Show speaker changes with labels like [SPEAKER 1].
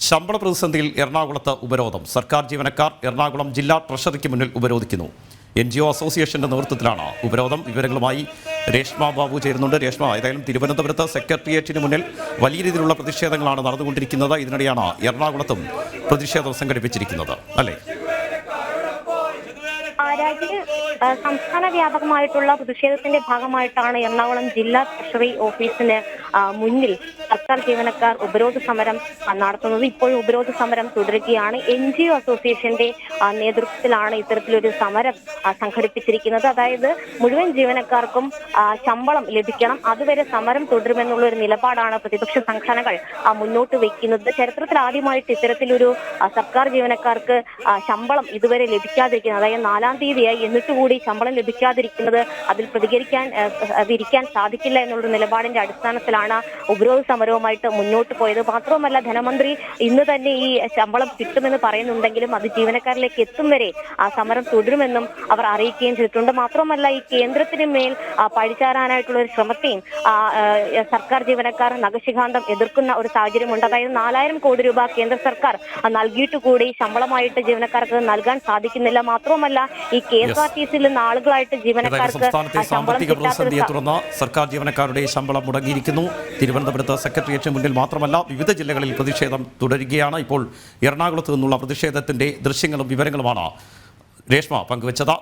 [SPEAKER 1] ശമ്പള പ്രതിസന്ധിയിൽ എറണാകുളത്ത് ഉപരോധം. സർക്കാർ ജീവനക്കാർ എറണാകുളം ജില്ലാ ട്രഷറിക്ക് മുന്നിൽ ഉപരോധിക്കുന്നു. NGO അസോസിയേഷന്റെ നേതൃത്വത്തിലാണ് ഉപരോധം. വിവരങ്ങളുമായി രേഷ്മ ബാബു ചേരുന്നുണ്ട്. രേഷ്മ, ഏതായാലും തിരുവനന്തപുരത്ത് സെക്രട്ടേറിയറ്റിന് മുന്നിൽ വലിയ രീതിയിലുള്ള പ്രതിഷേധങ്ങളാണ് നടന്നുകൊണ്ടിരിക്കുന്നത്. ഇതിനിടെയാണ് എറണാകുളത്തും പ്രതിഷേധം സംഘടിപ്പിച്ചിരിക്കുന്നത്, അല്ലേ?
[SPEAKER 2] സംസ്ഥാന വ്യാപകമായിട്ടുള്ള പ്രതിഷേധത്തിന്റെ ഭാഗമായിട്ടാണ് എറണാകുളം ജില്ലാ ട്രഷറി ഓഫീസിന് മുന്നിൽ സർക്കാർ ജീവനക്കാർ ഉപരോധ സമരം നടത്തുന്നത്. ഇപ്പോഴും ഉപരോധ സമരം തുടരുകയാണ്. NGO അസോസിയേഷന്റെ നേതൃത്വത്തിലാണ് ഇത്തരത്തിലൊരു സമരം സംഘടിപ്പിച്ചിരിക്കുന്നത്. അതായത് മുഴുവൻ ജീവനക്കാർക്കും ശമ്പളം ലഭിക്കണം, അതുവരെ സമരം തുടരുമെന്നുള്ള ഒരു നിലപാടാണ് പ്രതിപക്ഷ സംഘടനകൾ മുന്നോട്ട് വയ്ക്കുന്നത്. ചരിത്രത്തിൽ ആദ്യമായിട്ട് ഇത്തരത്തിലൊരു സർക്കാർ ജീവനക്കാർക്ക് ശമ്പളം ഇതുവരെ ലഭിക്കാതിരിക്കുന്നത്, അതായത് 4-ാം തീയതിയായി എന്നിട്ട് കൂടി ശമ്പളം ലഭിക്കാതിരിക്കുന്നത്, അതിൽ പ്രതികരിക്കാൻ സാധിക്കില്ല എന്നുള്ള നിലപാടിന്റെ അടിസ്ഥാനത്തിലാണ് ഉപരോധ സമരവുമായിട്ട് മുന്നോട്ട് പോയത്. മാത്രവുമല്ല, ധനമന്ത്രി ഇന്ന് തന്നെ ഈ ശമ്പളം കിട്ടുമെന്ന് പറയുന്നുണ്ടെങ്കിലും അത് ജീവനക്കാരിലേക്ക് എത്തും വരെ ആ സമരം തുടരുമെന്നും അവർ അറിയിക്കുകയും ചെയ്തിട്ടുണ്ട്. മാത്രമല്ല, ഈ കേന്ദ്രത്തിന് മേൽ പഴിചാരാനായിട്ടുള്ള ഒരു ശ്രമത്തെയും സർക്കാർ ജീവനക്കാർ നഖശിഖാന്തം എതിർക്കുന്ന ഒരു സാഹചര്യമുണ്ട്. അതായത് 4000 കോടി രൂപ കേന്ദ്ര സർക്കാർ നൽകിയിട്ട് കൂടി ശമ്പളമായിട്ട് ജീവനക്കാർക്ക് നൽകാൻ സാധിക്കുന്നില്ല. മാത്രമല്ല, ഈ KSRTCയിൽ നിന്ന് ആളുകളായിട്ട് ജീവനക്കാർക്ക്
[SPEAKER 1] സാമ്പത്തിക പ്രതിസന്ധിയെ തുടർന്ന് സർക്കാർ ജീവനക്കാരുടെ ശമ്പളം മുടങ്ങിയിരിക്കുന്നു. തിരുവനന്തപുരത്ത് സെക്രട്ടേറിയറ്റിന് മുന്നിൽ മാത്രമല്ല, വിവിധ ജില്ലകളിൽ പ്രതിഷേധം തുടരുകയാണ്. ഇപ്പോൾ എറണാകുളത്ത് നിന്നുള്ള പ്രതിഷേധത്തിന്റെ ദൃശ്യങ്ങളും വിവരങ്ങളുമാണ് രേഷ്മ പങ്കുവച്ചത്.